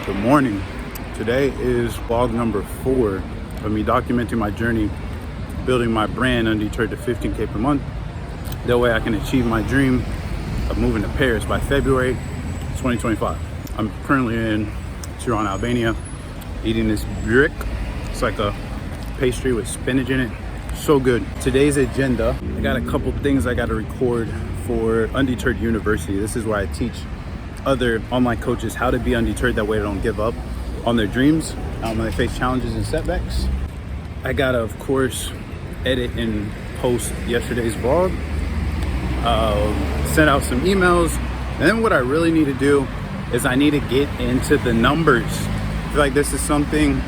Good morning. Today is vlog number 4 of me documenting my journey building my brand Undeterred to 15K per month. That way I can achieve my dream of moving to Paris by February 2025. I'm currently in Tirana, Albania, eating this burek. It's like a pastry with spinach in it. So good. Today's agenda, I got a couple things I got to record for Undeterred University. This is where I teach other online coaches how to be undeterred, that way they don't give up on their dreams when they face challenges and setbacks. I gotta, of course, edit and post yesterday's vlog, send out some emails, and then what I really need to do is I need to get into the numbers. I feel like this is something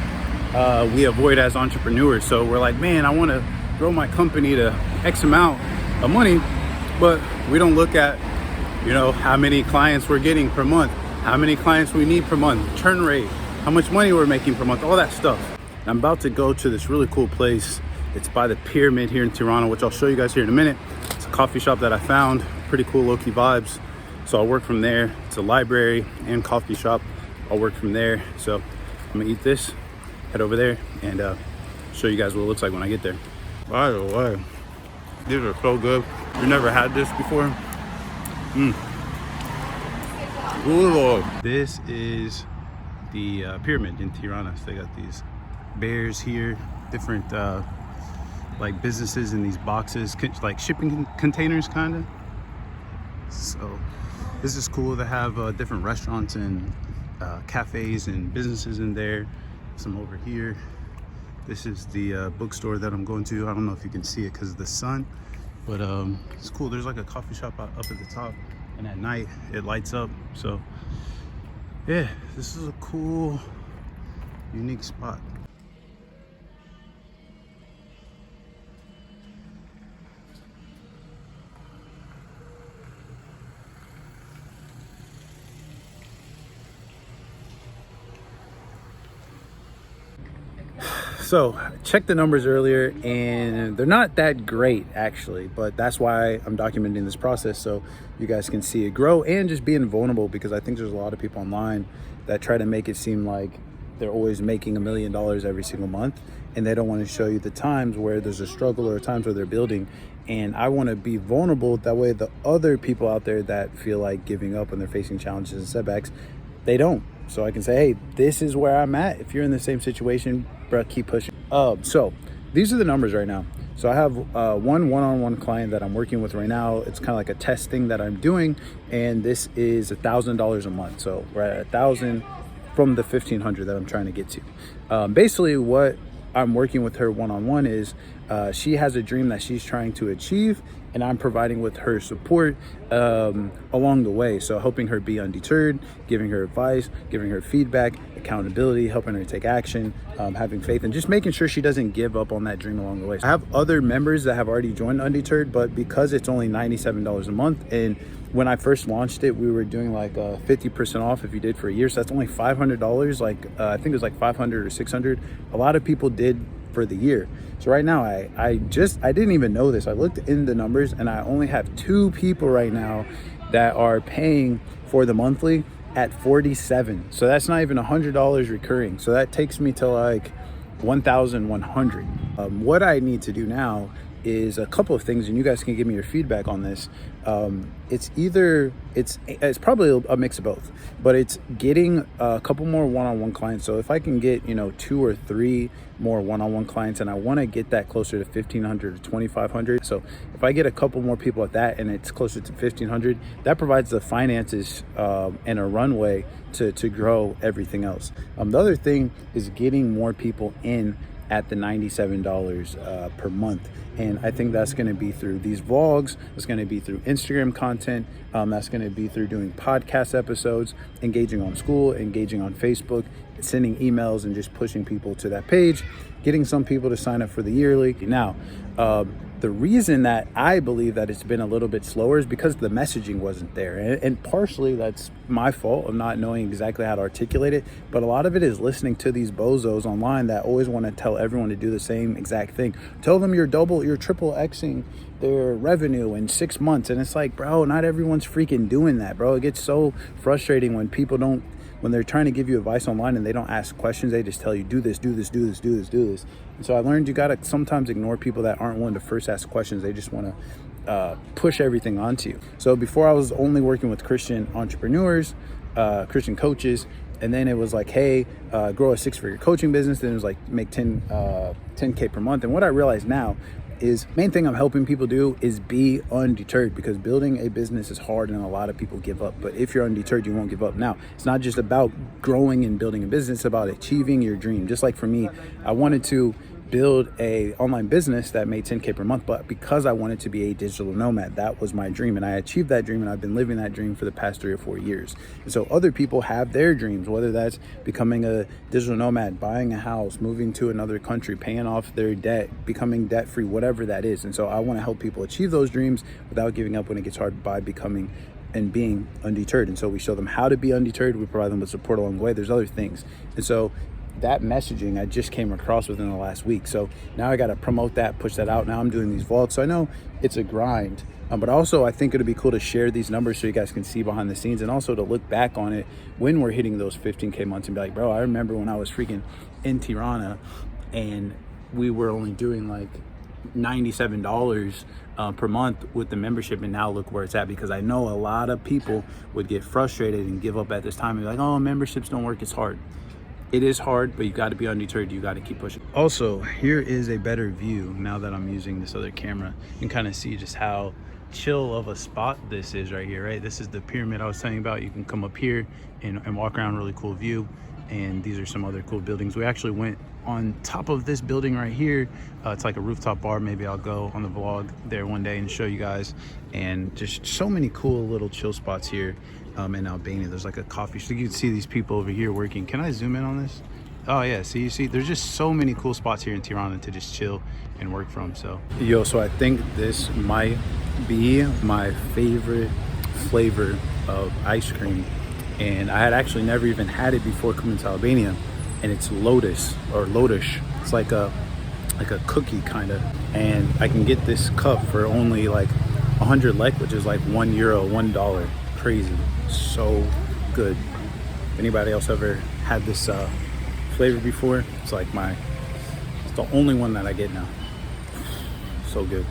we avoid as entrepreneurs. So we're like, man, I want to grow my company to X amount of money, but we don't look at how many clients we're getting per month, how many clients we need per month, churn rate, how much money we're making per month, all that stuff. I'm about to go to this really cool place. It's by the Pyramid here in Tirana, which I'll show you guys here in a minute. It's a coffee shop that I found, pretty cool low-key vibes. So I'll work from there. It's a library and coffee shop. I'll work from there. So I'm gonna eat this, head over there, and show you guys what it looks like when I get there. By the way, these are so good. You never had this before? Ooh, Lord. This is the Pyramid in Tirana. So they got these bears here, different like businesses in these boxes, like shipping containers kind of. So this is cool to have different restaurants and cafes and businesses in there. Some over here. This is the bookstore that I'm going to. I don't know if you can see it because of the sun, but it's cool. There's like a coffee shop up at the top, and at night it lights up. So yeah, this is a cool, unique spot. So checked the numbers earlier and they're not that great actually, but that's why I'm documenting this process so you guys can see it grow and just being vulnerable, because I think there's a lot of people online that try to make it seem like they're always making $1 million every single month, and they don't want to show you the times where there's a struggle or times where they're building. And I want to be vulnerable, that way the other people out there that feel like giving up when they're facing challenges and setbacks, they don't. So I can say, hey, this is where I'm at. If you're in the same situation, bro, keep pushing. So these are the numbers right now. So I have one-on-one client that I'm working with right now. It's kind of like a test thing that I'm doing, and this is $1,000 a month. So we're at 1,000 from the 1,500 that I'm trying to get to. Basically, what I'm working with her one-on-one is she has a dream that she's trying to achieve, and I'm providing with her support along the way. So helping her be undeterred, giving her advice, giving her feedback, accountability, helping her take action, having faith, and just making sure she doesn't give up on that dream along the way. So I have other members that have already joined Undeterred, but because it's only $97 a month, and when I first launched it, we were doing like 50% off if you did for a year. So that's only $500. Like I think it was like 500 or 600. A lot of people did for the year. So right now, I didn't even know this. I looked in the numbers and I only have 2 people right now that are paying for the monthly at $47. So that's not even $100 recurring. So that takes me to like 1,100. What I need to do now is a couple of things, and you guys can give me your feedback on this. It's probably a mix of both, but it's getting a couple more one-on-one clients. So if I can get 2 or 3 more one-on-one clients, and I want to get that closer to 1,500 or 2,500. So if I get a couple more people at that and it's closer to 1,500, that provides the finances and a runway to grow everything else. The other thing is getting more people in at the $97 per month. And I think that's going to be through these vlogs. It's going to be through Instagram content. That's going to be through doing podcast episodes, engaging on school, engaging on Facebook, sending emails, and just pushing people to that page, getting some people to sign up for the yearly. Now, the reason that I believe that it's been a little bit slower is because the messaging wasn't there. And partially that's my fault of not knowing exactly how to articulate it. But a lot of it is listening to these bozos online that always want to tell everyone to do the same exact thing. Tell them you're triple Xing their revenue in 6 months. And it's like, bro, not everyone's freaking doing that, bro. It gets so frustrating when people don't when they're trying to give you advice online and they don't ask questions, they just tell you do this, do this, do this, do this, do this. And so I learned you got to sometimes ignore people that aren't willing to first ask questions. They just want to push everything onto you. So before, I was only working with Christian entrepreneurs, Christian coaches, and then it was like, hey, grow a 6-figure coaching business. Then it was like make 10K per month. And what I realize now is main thing I'm helping people do is be undeterred, because building a business is hard and a lot of people give up. But if you're undeterred, you won't give up. Now, it's not just about growing and building a business, it's about achieving your dream. Just like for me, I wanted to build a online business that made 10K per month, but because I wanted to be a digital nomad, that was my dream, and I achieved that dream, and I've been living that dream for the past 3 or 4 years. And so other people have their dreams, whether that's becoming a digital nomad, buying a house, moving to another country, paying off their debt, becoming debt free, whatever that is. And so I want to help people achieve those dreams without giving up when it gets hard, by becoming and being undeterred. And so we show them how to be undeterred. We provide them with support along the way. There's other things. And so that messaging I just came across within the last week. So now I got to promote that, push that out. Now I'm doing these vlogs. So I know it's a grind, but also I think it'd be cool to share these numbers so you guys can see behind the scenes, and also to look back on it when we're hitting those 15K months and be like, bro, I remember when I was freaking in Tirana and we were only doing like $97 per month with the membership, and now look where it's at. Because I know a lot of people would get frustrated and give up at this time and be like, oh, memberships don't work, it's hard. It is hard, but you got to be undeterred. You got to keep pushing. Also, here is a better view now that I'm using this other camera. You can kind of see just how chill of a spot this is right here, right? This is the pyramid I was telling you about. You can come up here and walk around, really cool view. And these are some other cool buildings. We actually went on top of this building right here. It's like a rooftop bar. Maybe I'll go on the vlog there one day and show you guys. And just so many cool little chill spots here in Albania. There's like a coffee shop. You can see these people over here working. Can I zoom in on this? Oh yeah, see, you see, there's just so many cool spots here in Tirana to just chill and work from. So so I think this might be my favorite flavor of ice cream, and I had actually never even had it before coming to Albania, and it's Lotus or Lotush. It's like a cookie kind of, and I can get this cup for only like 100 lek, which is like €1, $1. Crazy, so good. If anybody else ever had this flavor before, it's like it's the only one that I get now. So good.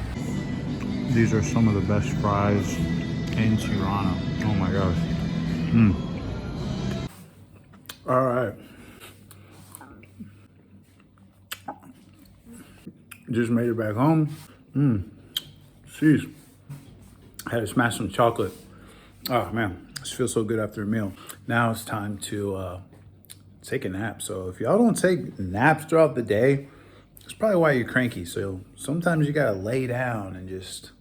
These are some of the best fries in Tirana. Oh my gosh. All right. Just made it back home. Jeez. I had to smash some chocolate. Oh man, this feels so good after a meal. Now it's time to take a nap. So if y'all don't take naps throughout the day, it's probably why you're cranky. So sometimes you gotta lay down and just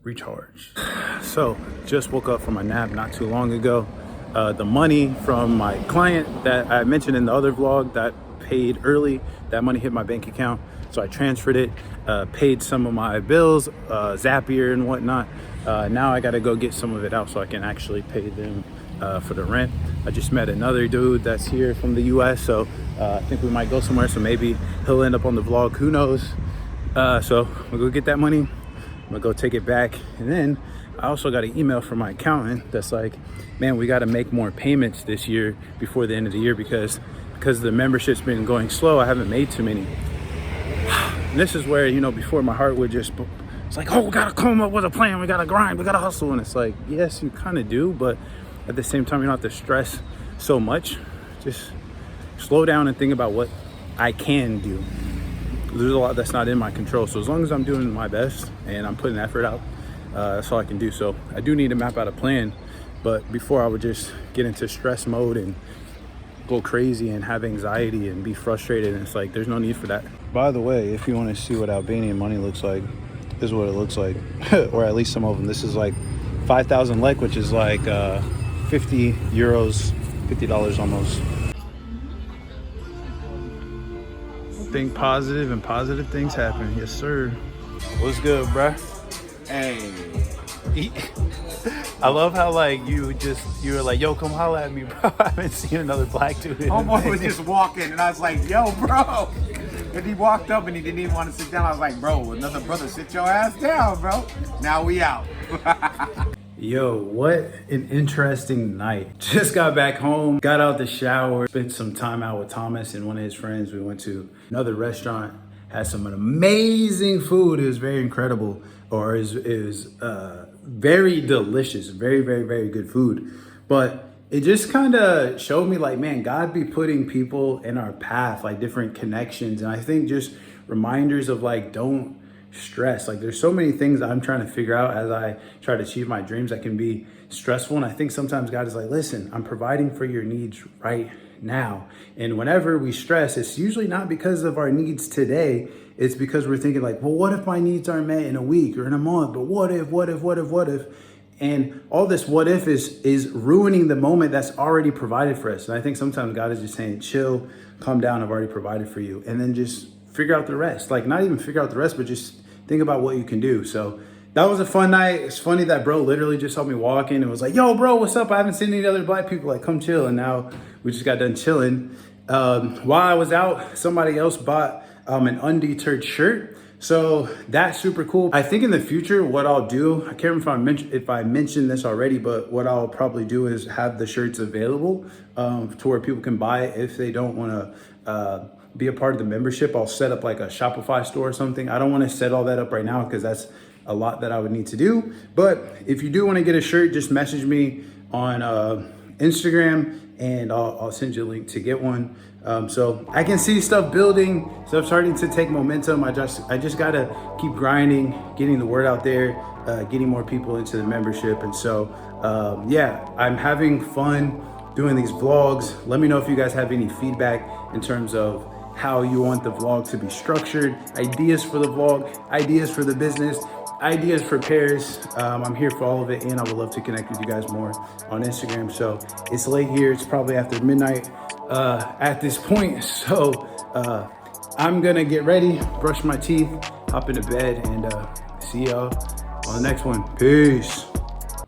recharge. So just woke up from my nap not too long ago. The money from my client that I mentioned in the other vlog that paid early, that money hit my bank account. So I transferred it, paid some of my bills, Zapier and whatnot. Now I gotta go get some of it out so I can actually pay them for the rent. I just met another dude that's here from the US, so I think we might go somewhere, so maybe he'll end up on the vlog, who knows. So we'll go get that money, I'm gonna go take it back. And then I also got an email from my accountant that's like, man, we gotta make more payments this year before the end of the year because the membership's been going slow. I haven't made too many. And this is where, before my heart would just, it's like, oh, we gotta come up with a plan, we gotta grind, we gotta hustle. And it's like, yes, you kind of do, but at the same time, you don't have to stress so much. Just slow down and think about what I can do. There's a lot that's not in my control. So as long as I'm doing my best and I'm putting effort out, that's all I can do. So I do need to map out a plan, but before I would just get into stress mode and go crazy and have anxiety and be frustrated, and it's like there's no need for that. By the way, if you want to see what Albanian money looks like, this is what it looks like. Or at least some of them. This is like 5,000 lek, which is like 50 euros, $50 almost. Think positive and positive things happen. Yes sir. What's good, bruh? Hey. I love how you were like, yo, come holla at me, bro. I haven't seen another black dude. Homeboy was just walking and I was like, yo, bro. And he walked up and he didn't even want to sit down. I was like, bro, another brother, sit your ass down, bro. Now we out. Yo, what an interesting night. Just got back home, got out the shower, spent some time out with Thomas and one of his friends. We went to another restaurant, had some amazing food. It was very incredible, or it was very delicious, very, very, very good food. But it just kind of showed me like, man, God be putting people in our path, like different connections. And I think just reminders of like, don't stress. Like there's so many things I'm trying to figure out as I try to achieve my dreams that can be stressful. And I think sometimes God is like, listen, I'm providing for your needs right now. And whenever we stress, it's usually not because of our needs today. It's because we're thinking like, well, what if my needs aren't met in a week or in a month? But what if? And all this what if is ruining the moment that's already provided for us. And I think sometimes God is just saying, chill, calm down, I've already provided for you. And then just figure out the rest. Like not even figure out the rest, but just think about what you can do. So that was a fun night. It's funny that bro literally just helped me walk in and was like, yo, bro, what's up? I haven't seen any other black people. Like, come chill. And now we just got done chilling. While I was out, somebody else bought an Undeterred shirt. So that's super cool. I think in the future, what I'll do, I can't remember if I mentioned this already, but what I'll probably do is have the shirts available to where people can buy it if they don't want to be a part of the membership. I'll set up like a Shopify store or something. I don't want to set all that up right now because that's a lot that I would need to do. But if you do want to get a shirt, just message me on Instagram and I'll send you a link to get one. So I can see stuff building, stuff starting to take momentum. I just gotta keep grinding, getting the word out there, getting more people into the membership. And so yeah, I'm having fun doing these vlogs. Let me know if you guys have any feedback in terms of how you want the vlog to be structured, ideas for the vlog, ideas for the business, ideas for pairs. I'm here for all of it, and I would love to connect with you guys more on Instagram. So it's late here. It's probably after midnight at this point. So I'm gonna get ready, brush my teeth, hop into bed, and see y'all on the next one. Peace.